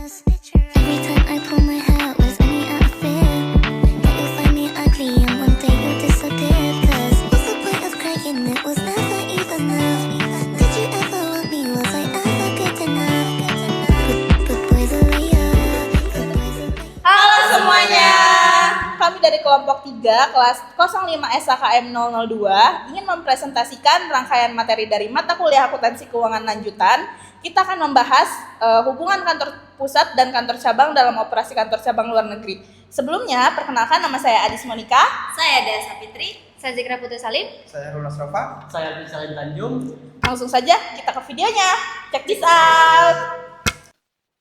Every time I pull my hair out, was any outfit that you find me ugly and one day you disappear. Cause what's the point of crying? It was never even enough. Did you ever want me? Was I ever good enough? But boys are layer, but boys are layer. Halo semuanya, kami dari kelompok 3 kelas 05 SHKM 002 ingin mempresentasikan rangkaian materi dari mata kuliah akuntansi keuangan lanjutan. Kita akan membahas hubungan kantor pusat dan kantor cabang dalam operasi kantor cabang luar negeri. Sebelumnya, perkenalkan nama saya Adis Monika. Saya Desa Fitri. Saya Zikra Putri Salim. Saya Runas Rafa. Saya Salim Tanjung. Langsung saja kita ke videonya. Check this out.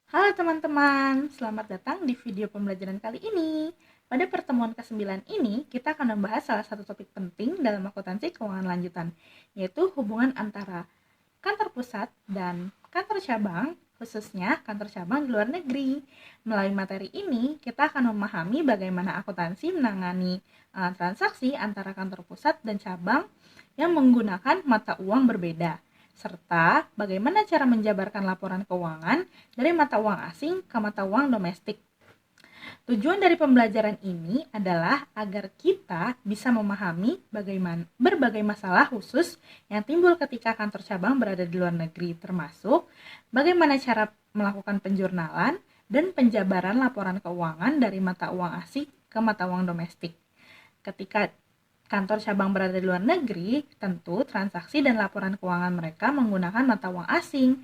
Halo teman-teman, selamat datang di video pembelajaran kali ini. Pada pertemuan ke-9 ini, kita akan membahas salah satu topik penting dalam akuntansi keuangan lanjutan, yaitu hubungan antara kantor pusat dan kantor cabang, khususnya kantor cabang di luar negeri. Melalui materi ini, kita akan memahami bagaimana akuntansi menangani transaksi antara kantor pusat dan cabang yang menggunakan mata uang berbeda, serta bagaimana cara menjabarkan laporan keuangan dari mata uang asing ke mata uang domestik. Tujuan dari pembelajaran ini adalah agar kita bisa memahami berbagai masalah khusus yang timbul ketika kantor cabang berada di luar negeri, termasuk bagaimana cara melakukan penjurnalan dan penjabaran laporan keuangan dari mata uang asing ke mata uang domestik. Ketika kantor cabang berada di luar negeri, tentu transaksi dan laporan keuangan mereka menggunakan mata uang asing.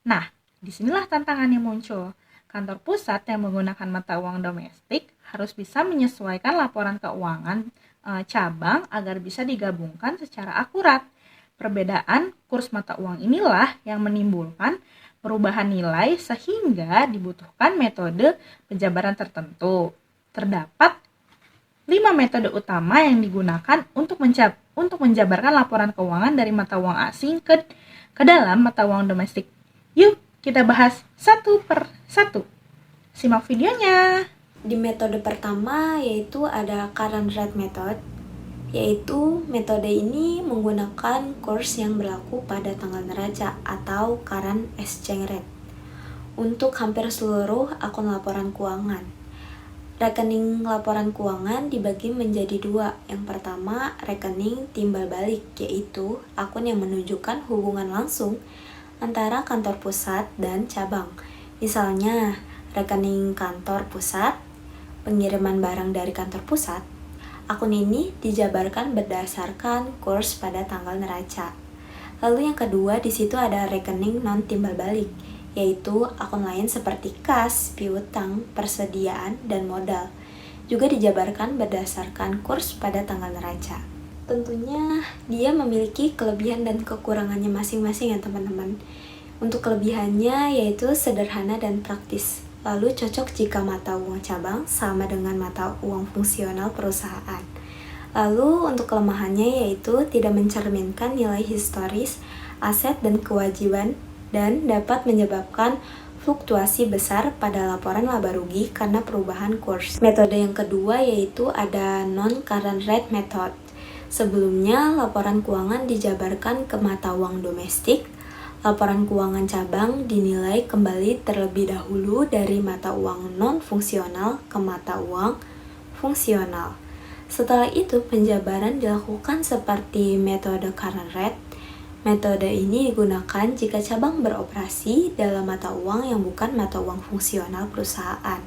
Nah, disinilah tantangannya muncul. Kantor pusat yang menggunakan mata uang domestik harus bisa menyesuaikan laporan keuangan cabang agar bisa digabungkan secara akurat. Perbedaan kurs mata uang inilah yang menimbulkan perubahan nilai sehingga dibutuhkan metode penjabaran tertentu. Terdapat 5 metode utama yang digunakan untuk menjabarkan laporan keuangan dari mata uang asing ke dalam mata uang domestik. Yuk, kita bahas satu per satu. Simak videonya. Di metode pertama yaitu ada current rate method, yaitu metode ini menggunakan kurs yang berlaku pada tanggal neraca atau current exchange rate untuk hampir seluruh akun laporan keuangan. Rekening laporan keuangan dibagi menjadi 2. Yang pertama, rekening timbal balik, yaitu akun yang menunjukkan hubungan langsung antara kantor pusat dan cabang. Misalnya, rekening kantor pusat, pengiriman barang dari kantor pusat. Akun ini dijabarkan berdasarkan kurs pada tanggal neraca. Lalu yang kedua, di situ ada rekening non timbal balik, yaitu akun lain seperti kas, piutang, persediaan, dan modal. Juga dijabarkan berdasarkan kurs pada tanggal neraca. Tentunya dia memiliki kelebihan dan kekurangannya masing-masing ya teman-teman. Untuk kelebihannya yaitu sederhana dan praktis. Lalu cocok jika mata uang cabang sama dengan mata uang fungsional perusahaan. Lalu untuk kelemahannya yaitu tidak mencerminkan nilai historis, aset dan kewajiban dan dapat menyebabkan fluktuasi besar pada laporan laba rugi karena perubahan kurs. Metode yang kedua yaitu ada non-current rate method. Sebelumnya, laporan keuangan dijabarkan ke mata uang domestik. Laporan keuangan cabang dinilai kembali terlebih dahulu dari mata uang non-fungsional ke mata uang fungsional. Setelah itu, penjabaran dilakukan seperti metode current rate. Metode ini digunakan jika cabang beroperasi dalam mata uang yang bukan mata uang fungsional perusahaan.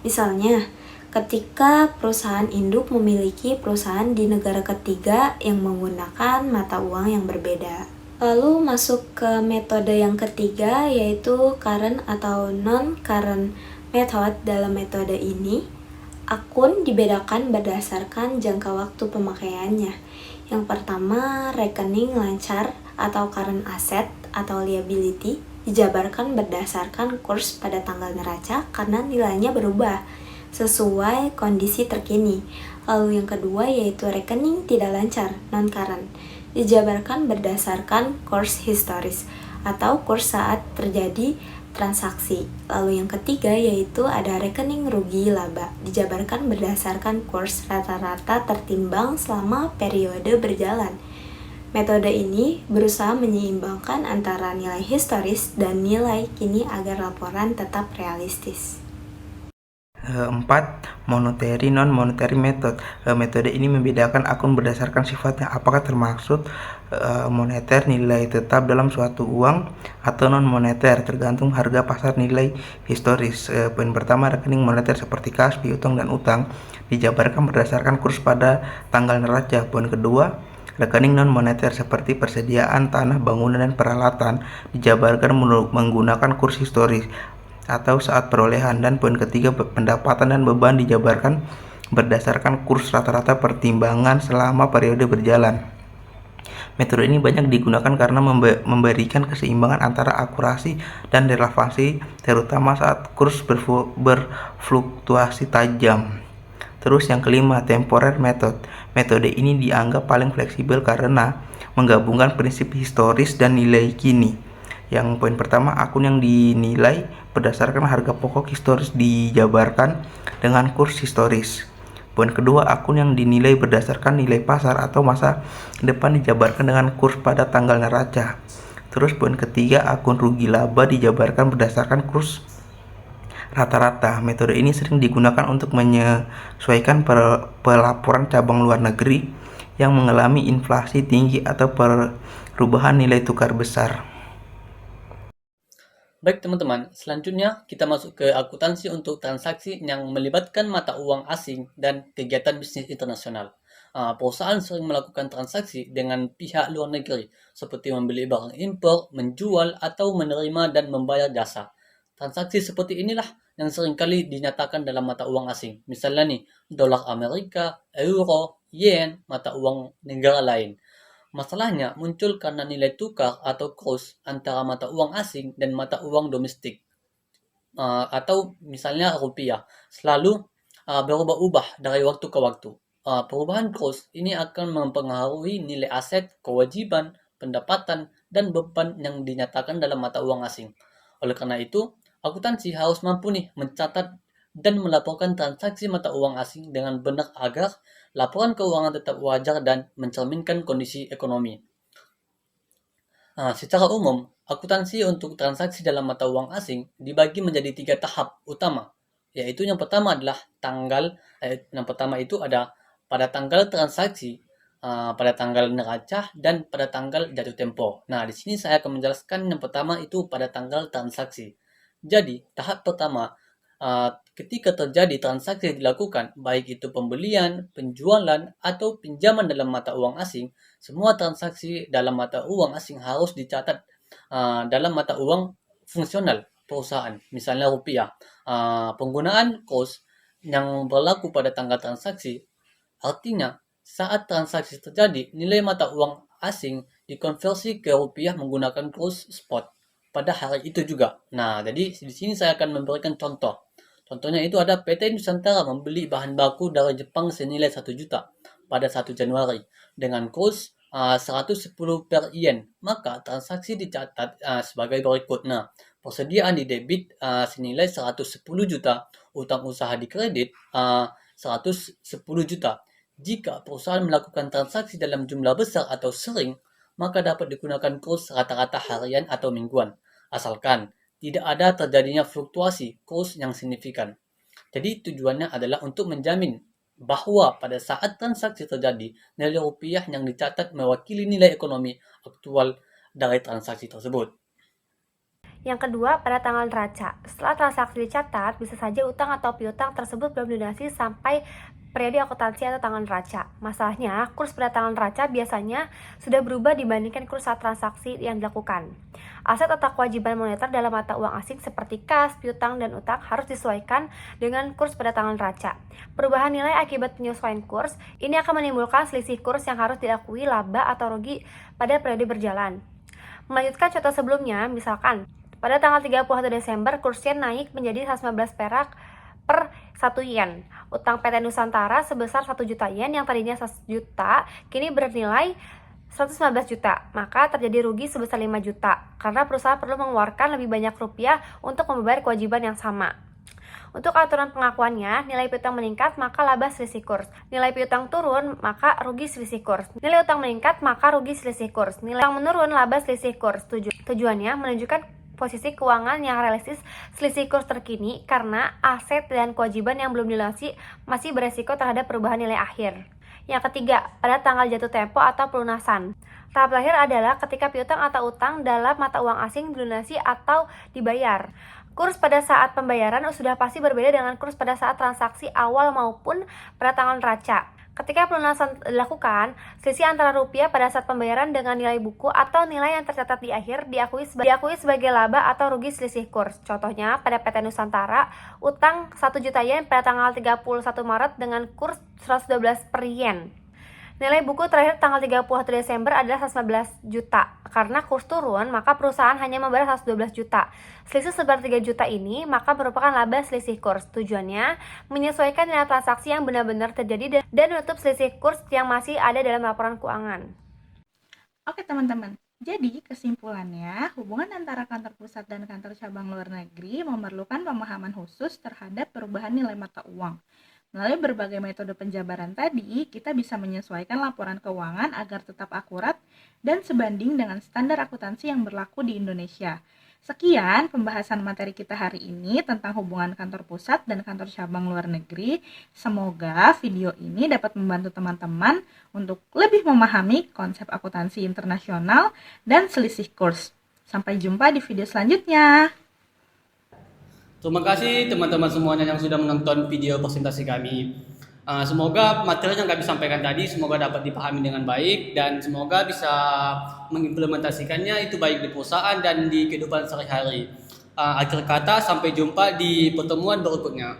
Misalnya, ketika perusahaan induk memiliki perusahaan di negara ketiga yang menggunakan mata uang yang berbeda. Lalu masuk ke metode yang ketiga yaitu current atau non-current method. Dalam metode ini, akun dibedakan berdasarkan jangka waktu pemakaiannya. Yang pertama, rekening lancar atau current asset atau liability dijabarkan berdasarkan kurs pada tanggal neraca karena nilainya berubah sesuai kondisi terkini. Lalu yang kedua yaitu rekening tidak lancar, non-current, dijabarkan berdasarkan kurs historis atau kurs saat terjadi transaksi. Lalu yang ketiga yaitu ada rekening rugi laba, dijabarkan berdasarkan kurs rata-rata tertimbang selama periode berjalan. Metode ini berusaha menyeimbangkan antara nilai historis dan nilai kini agar laporan tetap realistis. 4. Monetary non-monetary method. Metode ini membedakan akun berdasarkan sifatnya, apakah termaksud moneter nilai tetap dalam suatu uang atau non-moneter tergantung harga pasar nilai historis. Poin pertama, rekening moneter seperti kas, piutang, dan utang dijabarkan berdasarkan kurs pada tanggal neraca. Poin kedua, rekening non-moneter seperti persediaan tanah, bangunan, dan peralatan dijabarkan menggunakan kurs historis atau saat perolehan. Dan poin ketiga, pendapatan dan beban dijabarkan berdasarkan kurs rata-rata pertimbangan selama periode berjalan. Metode ini banyak digunakan karena memberikan keseimbangan antara akurasi dan relevansi, terutama saat kurs berfluktuasi tajam. Terus yang kelima, temporary method. Metode ini dianggap paling fleksibel karena menggabungkan prinsip historis dan nilai kini. Yang poin pertama, akun yang dinilai berdasarkan harga pokok historis dijabarkan dengan kurs historis. Poin kedua, akun yang dinilai berdasarkan nilai pasar atau masa depan dijabarkan dengan kurs pada tanggal neraca. Terus poin ketiga, akun rugi laba dijabarkan berdasarkan kurs rata-rata. Metode ini sering digunakan untuk menyesuaikan pelaporan cabang luar negeri yang mengalami inflasi tinggi atau perubahan nilai tukar besar. Baik teman-teman, selanjutnya kita masuk ke akuntansi untuk transaksi yang melibatkan mata uang asing dan kegiatan bisnis internasional. Perusahaan sering melakukan transaksi dengan pihak luar negeri, seperti membeli barang impor, menjual, atau menerima dan membayar jasa. Transaksi seperti inilah yang seringkali dinyatakan dalam mata uang asing. Misalnya nih, dolar Amerika, euro, yen, mata uang negara lain. Masalahnya muncul karena nilai tukar atau kurs antara mata uang asing dan mata uang domestik atau misalnya rupiah selalu berubah-ubah dari waktu ke waktu. Perubahan kurs ini akan mempengaruhi nilai aset, kewajiban, pendapatan, dan beban yang dinyatakan dalam mata uang asing. Oleh karena itu, akuntansi harus mampu mencatat dan melaporkan transaksi mata uang asing dengan benar agar laporan keuangan tetap wajar dan mencerminkan kondisi ekonomi. Secara umum, akuntansi untuk transaksi dalam mata uang asing dibagi menjadi 3 tahap utama, yaitu yang pertama adalah pada tanggal transaksi, pada tanggal neraca, dan pada tanggal jatuh tempo. Nah, di sini saya akan menjelaskan yang pertama itu pada tanggal transaksi. Jadi, tahap pertama, ketika terjadi transaksi yang dilakukan, baik itu pembelian, penjualan, atau pinjaman dalam mata uang asing, semua transaksi dalam mata uang asing harus dicatat dalam mata uang fungsional perusahaan, misalnya rupiah. Penggunaan kurs yang berlaku pada tanggal transaksi, artinya saat transaksi terjadi, nilai mata uang asing dikonversi ke rupiah menggunakan kurs spot pada hari itu juga. Nah, jadi di sini saya akan memberikan contoh. Contohnya itu ada PT Nusantara membeli bahan baku dari Jepang senilai 1 juta pada 1 Januari dengan kurs 110 per yen. Maka transaksi dicatat sebagai berikut. Nah, persediaan di debit senilai 110 juta, utang usaha di kredit 110 juta. Jika perusahaan melakukan transaksi dalam jumlah besar atau sering, maka dapat digunakan kurs rata-rata harian atau mingguan, asalkan tidak ada terjadinya fluktuasi kurs yang signifikan. Jadi tujuannya adalah untuk menjamin bahwa pada saat transaksi terjadi, nilai rupiah yang dicatat mewakili nilai ekonomi aktual dari transaksi tersebut. Yang kedua, pada tanggal neraca. Setelah transaksi dicatat, bisa saja utang atau piutang tersebut belum dilunasi sampai periode akuntansi atau tanggal neraca. Masalahnya, kurs pada tanggal neraca biasanya sudah berubah dibandingkan kurs saat transaksi yang dilakukan. Aset atau kewajiban moneter dalam mata uang asing seperti kas, piutang, dan utang harus disesuaikan dengan kurs pada tanggal neraca. Perubahan nilai akibat penyesuaian kurs ini akan menimbulkan selisih kurs yang harus diakui laba atau rugi pada periode berjalan. Melanjutkan contoh sebelumnya, misalkan pada tanggal 31 Desember, kurs yen naik menjadi 115 perak per 1 yen. Utang PT Nusantara sebesar 1 juta yen yang tadinya 1 juta, kini bernilai 115 juta. Maka terjadi rugi sebesar 5 juta, karena perusahaan perlu mengeluarkan lebih banyak rupiah untuk membayar kewajiban yang sama. Untuk aturan pengakuannya, nilai piutang meningkat maka laba selisih kurs. Nilai piutang turun maka rugi selisih kurs. Nilai utang meningkat maka rugi selisih kurs. Nilai utang menurun laba selisih kurs. Tujuannya menunjukkan posisi keuangan yang realistis selisih kurs terkini karena aset dan kewajiban yang belum dilunasi masih beresiko terhadap perubahan nilai akhir. Yang ketiga, pada tanggal jatuh tempo atau pelunasan. Tahap terakhir adalah ketika piutang atau utang dalam mata uang asing dilunasi atau dibayar. Kurs pada saat pembayaran sudah pasti berbeda dengan kurs pada saat transaksi awal maupun pada tanggal neraca. Ketika pelunasan dilakukan, selisih antara rupiah pada saat pembayaran dengan nilai buku atau nilai yang tercatat di akhir diakui sebagai laba atau rugi selisih kurs. Contohnya, pada PT Nusantara, utang 1 juta yen pada tanggal 31 Maret dengan kurs 112 per yen. Nilai buku terakhir tanggal 31 Desember adalah 115 juta. Karena kurs turun, maka perusahaan hanya membayar 112 juta. Selisih sebesar 3 juta ini maka merupakan laba selisih kurs. Tujuannya menyesuaikan nilai transaksi yang benar-benar terjadi dan menutup selisih kurs yang masih ada dalam laporan keuangan. Oke teman-teman, jadi kesimpulannya, hubungan antara kantor pusat dan kantor cabang luar negeri memerlukan pemahaman khusus terhadap perubahan nilai mata uang. Melalui berbagai metode penjabaran tadi, kita bisa menyesuaikan laporan keuangan agar tetap akurat dan sebanding dengan standar akuntansi yang berlaku di Indonesia. Sekian pembahasan materi kita hari ini tentang hubungan kantor pusat dan kantor cabang luar negeri. Semoga video ini dapat membantu teman-teman untuk lebih memahami konsep akuntansi internasional dan selisih kurs. Sampai jumpa di video selanjutnya. Terima kasih teman-teman semuanya yang sudah menonton video presentasi kami. Semoga materi yang kami sampaikan tadi semoga dapat dipahami dengan baik dan semoga bisa mengimplementasikannya itu baik di perusahaan dan di kehidupan sehari-hari. Akhir kata, sampai jumpa di pertemuan berikutnya.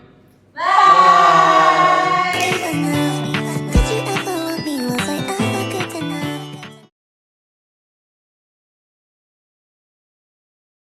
Bye.